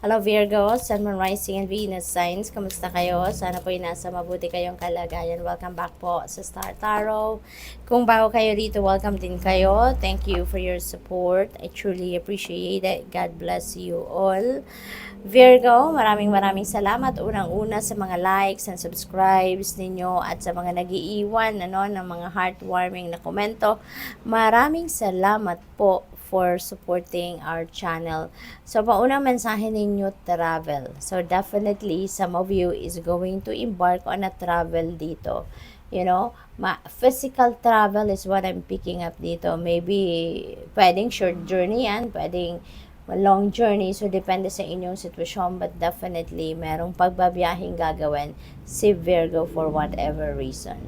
Hello Virgo, Sun, Moon, Rising, and Venus signs. Kamusta kayo? Sana po nasa mabuti kayong kalagayan. Welcome back po sa Star Tarot. Kung bago kayo dito, welcome din kayo. Thank you for your support. I truly appreciate it. God bless you all. Virgo, maraming salamat unang-una sa mga likes and subscribes ninyo at sa mga nag-iiwan ng mga heartwarming na komento. Maraming salamat po for supporting our channel. So, paunang mensahe ninyo, travel. So, definitely, some of you is going to embark on a travel dito. Physical travel is what I'm picking up dito. Maybe, pwedeng short journey yan, pwedeng long journey, so depende sa inyong sitwasyon, but definitely merong pagbabiyahing gagawin si Virgo for whatever reason.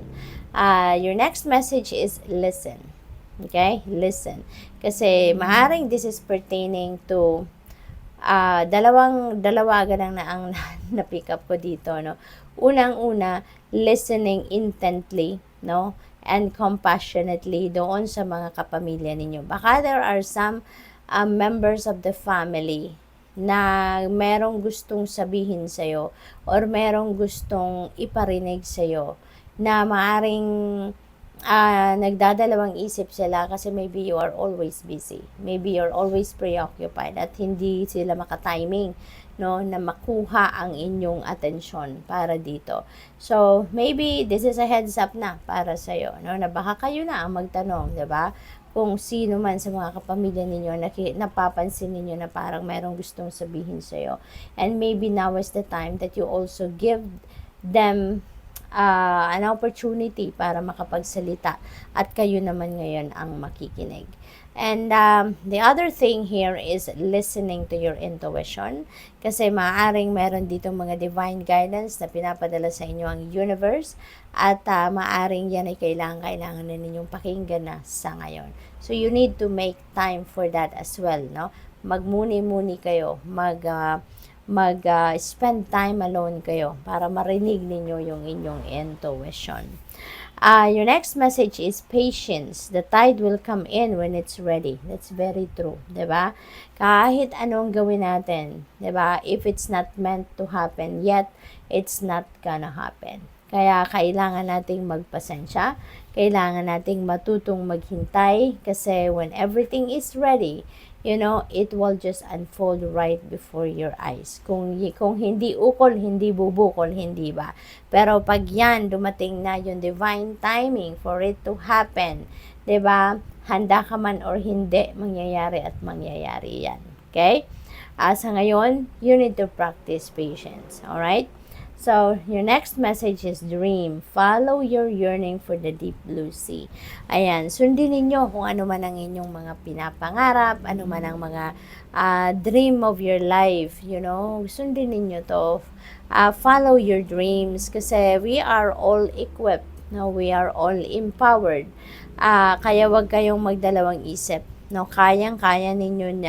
Your next message is listen. Okay? Listen. Kasi maaring this is pertaining to dalawa lang na ang na-pick up ko dito, no? Unang-una, listening intently, no? And compassionately doon sa mga kapamilya ninyo. Baka there are some members of the family na merong gustong sabihin sa'yo or merong gustong iparinig sa'yo na maaring nagdadalawang isip sila kasi maybe you are always busy. Maybe you're always preoccupied at hindi sila makatiming, no, na makuha ang inyong atensyon para dito. So, maybe this is a heads up na para sa'yo, no, na baka kayo na ang magtanong, diba? Kung sino man sa mga kapamilya ninyo napapansin ninyo na parang mayroong gustong sabihin sa'yo. And maybe now is the time that you also give them an opportunity para makapagsalita at kayo naman ngayon ang makikinig. And the other thing here is listening to your intuition, kasi maaaring meron dito mga divine guidance na pinapadala sa inyo ang universe at maaaring yan ay kailangan na ninyong pakinggan na sa ngayon. So you need to make time for that as well, no? Magmuni-muni kayo, spend time alone kayo para marinig ninyo yung inyong intuition. Your next message is patience. The tide will come in when it's ready. That's very true, 'di ba? Kahit anong gawin natin, 'di ba? If it's not meant to happen yet, it's not gonna happen. Kaya kailangan nating magpasensya, kailangan nating matutong maghintay kasi when everything is ready, it will just unfold right before your eyes. Kung hindi ukol, hindi bubukol, hindi ba? Pero pag yan, dumating na yung divine timing for it to happen, 'di ba? Handa ka man or hindi, mangyayari at mangyayari yan. Okay? Sa ngayon, you need to practice patience. Alright? So, your next message is dream. Follow your yearning for the deep blue sea. Ayan, sundin ninyo kung ano man ang inyong mga pinapangarap, ano man ang mga dream of your life, sundin ninyo to. Follow your dreams kasi we are all equipped, no? We are all empowered. Kaya wag kayong magdalawang isip, no? Kayang-kaya ninyong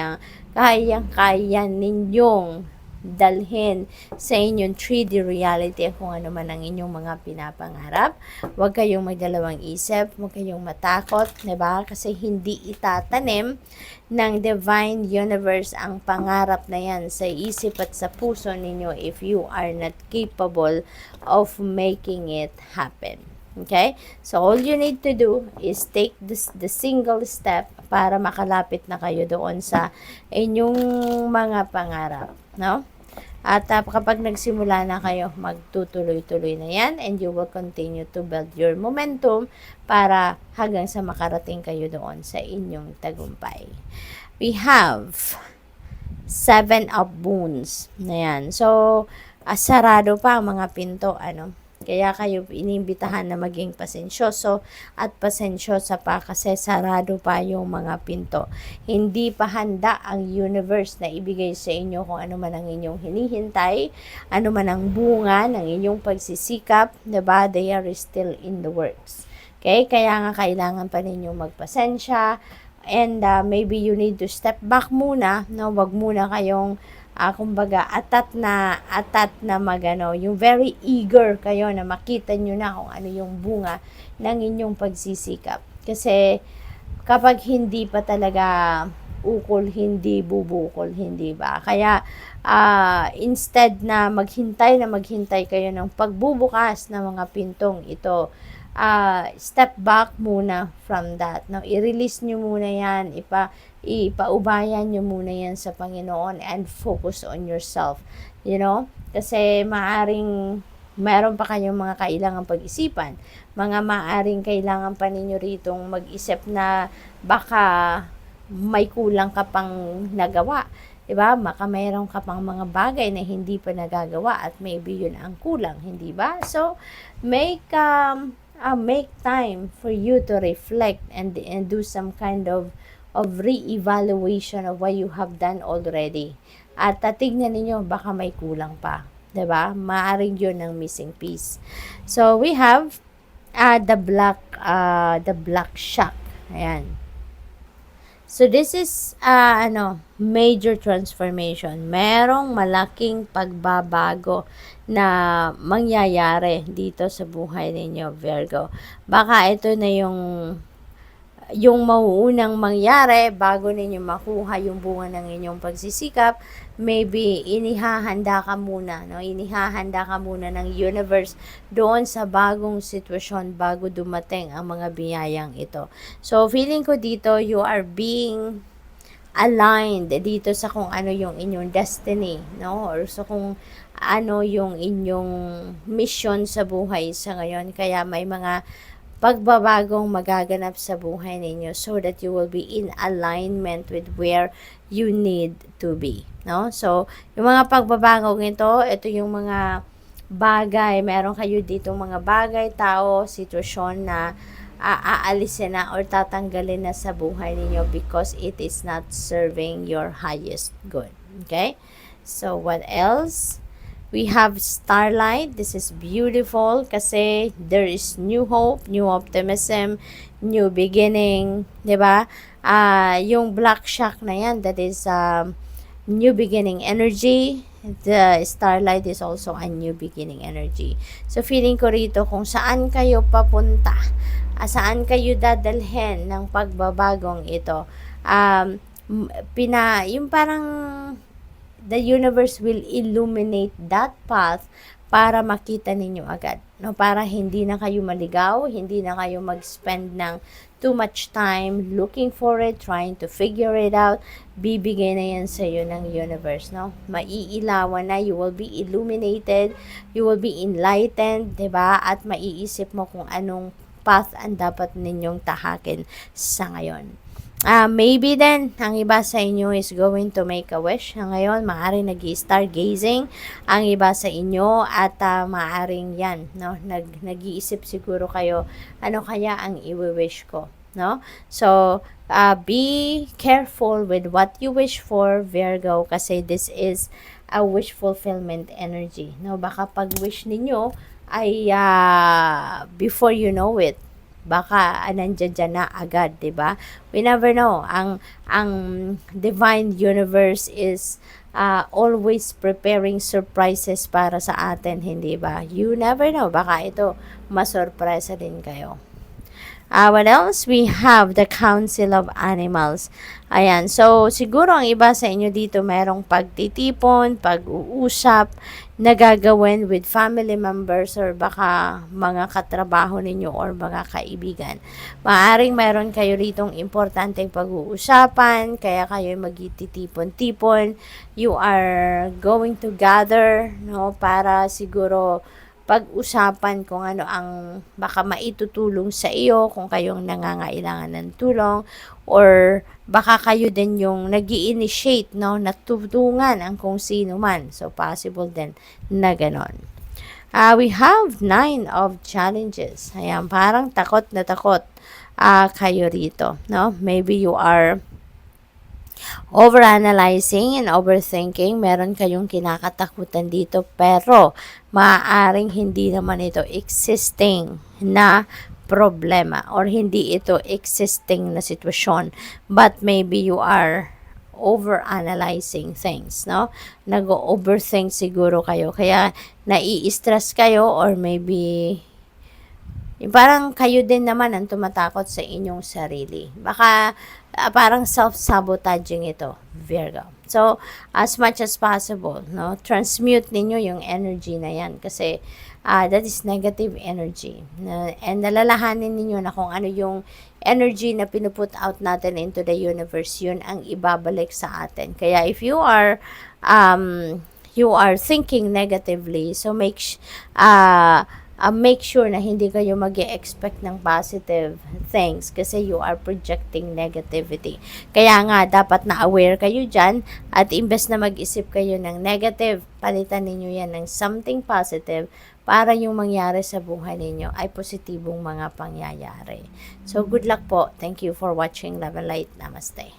dalhin sa inyong 3D reality kung ano man ang inyong mga pinapangarap. Huwag kayong magdalawang isip, huwag kayong matakot, diba? Kasi hindi itatanim ng divine universe ang pangarap na yan sa isip at sa puso ninyo if you are not capable of making it happen. Okay? So, all you need to do is take the single step para makalapit na kayo doon sa inyong mga pangarap. No? At kapag nagsimula na kayo, magtutuloy-tuloy na yan and you will continue to build your momentum para hanggang sa makarating kayo doon sa inyong tagumpay. We have 7 of Wands. Ayan. So, sarado pa ang mga pinto, Kaya kayo inimbitahan na maging pasensyoso at pasensyosa pa kasi sarado pa yung mga pinto. Hindi pa handa ang universe na ibigay sa inyo kung ano man ang inyong hinihintay, ano man ang bunga ng inyong pagsisikap, diba? They are still in the works. Okay? Kaya nga kailangan pa ninyong magpasensya and maybe you need to step back muna, no? Wag muna kayong kumbaga, atat na yung very eager kayo na makita nyo na kung ano yung bunga ng inyong pagsisikap. Kasi, kapag hindi pa talaga ukol, hindi bubukol, hindi ba? Kaya, instead na maghintay kayo ng pagbubukas ng mga pintong ito, step back muna from that. No? I-release nyo muna yan, ipaubayan nyo muna yan sa Panginoon and focus on yourself. You know? Kasi maaring meron pa kayong mga kailangan pag-isipan. Maaring kailangan pa ninyo ritong mag-isip na baka may kulang ka pang nagawa. Diba? Baka mayroon ka pang mga bagay na hindi pa nagagawa at maybe yun ang kulang, hindi ba? So, make time for you to reflect and do some kind of re-evaluation of what you have done already. At tignan ninyo, baka may kulang pa. Diba? Maaring yun ang missing piece. So, we have the black shock. Ayan. So, this is, major transformation. Merong malaking pagbabago na mangyayari dito sa buhay ninyo, Virgo. Baka ito na yung mauunang mangyari bago ninyo makuha yung bunga ng inyong pagsisikap. Maybe inihahanda ka muna, no? Inihahanda ka muna ng universe doon sa bagong sitwasyon bago dumating ang mga biyayang ito. So, feeling ko dito, you are being aligned dito sa kung ano yung inyong destiny, no? Or sa kung ano yung inyong mission sa buhay sa ngayon. Kaya may mga pagbabagong magaganap sa buhay ninyo so that you will be in alignment with where you need to be, no? So, yung mga pagbabagong ito yung mga bagay, meron kayo dito mga bagay, tao, sitwasyon na aalisin na or tatanggalin na sa buhay ninyo because it is not serving your highest good. Okay? So, what else? We have starlight. This is beautiful kasi there is new hope, new optimism, new beginning, 'di ba? Yung black shock na yan, that is new beginning energy. The starlight is also a new beginning energy. So feeling ko rito kung saan kayo papunta, saan kayo dadalhin ng pagbabagong ito. Yung parang the universe will illuminate that path para makita ninyo agad. No? Para hindi na kayo maligaw, hindi na kayo mag-spend ng too much time looking for it, trying to figure it out. Bibigay na yan sa iyo ng universe. No? Maiilawan na, you will be illuminated, you will be enlightened, diba? At maiisip mo kung anong path ang dapat ninyong tahakin sa ngayon. Maybe then, ang iba sa inyo is going to make a wish. Ngayon, maaaring nag-stargazing ang iba sa inyo at maaaring yan, no? Nag-iisip siguro kayo, ano kaya ang i-wish ko, no? So, be careful with what you wish for, Virgo, kasi this is a wish fulfillment energy, no? Baka pag wish ninyo ay before you know it, baka nandiyan na agad, 'di ba? We never know. Ang divine universe is always preparing surprises para sa atin, hindi ba? You never know. Baka ito masurpresa din kayo. What else? We have the Council of Animals. Ayan. So, siguro ang iba sa inyo dito merong pagtitipon, pag-uusap, nagagawin with family members or baka mga katrabaho ninyo or mga kaibigan. Maaring meron kayo ritong importanteng pag-uusapan, kaya kayo magtitipon-tipon. You are going to gather, no, para siguro pag-usapan kung ano ang baka maitutulong sa iyo kung kayong nangangailangan ng tulong or baka kayo din yung nag-i-initiate, no, natutulungan ang kung sino man. So, possible din na ganon. We have 9 of challenges. Ayan, parang takot na takot kayo rito, no? Maybe you are overanalyzing and overthinking. Meron kayong kinakatakutan dito pero maaaring hindi naman ito existing na problema or hindi ito existing na sitwasyon, but maybe you are overanalyzing things, no? Nag-overthink siguro kayo kaya nai-stress kayo or maybe Yung parang kayo din naman ang tumatakot sa inyong sarili. Baka parang self-sabotaging ito, Virgo. So, as much as possible, no, transmute ninyo yung energy na yan kasi that is negative energy. And nalalahanin ninyo na kung ano yung energy na pinuput out natin into the universe, yun ang ibabalik sa atin. Kaya if you are thinking negatively, so make sure na hindi kayo mag-expect ng positive things kasi you are projecting negativity. Kaya nga, dapat na-aware kayo dyan at imbes na mag-isip kayo ng negative, palitan ninyo yan ng something positive para yung mangyari sa buhay ninyo ay positibong mga pangyayari. So, good luck po. Thank you for watching Love and Light. Namaste.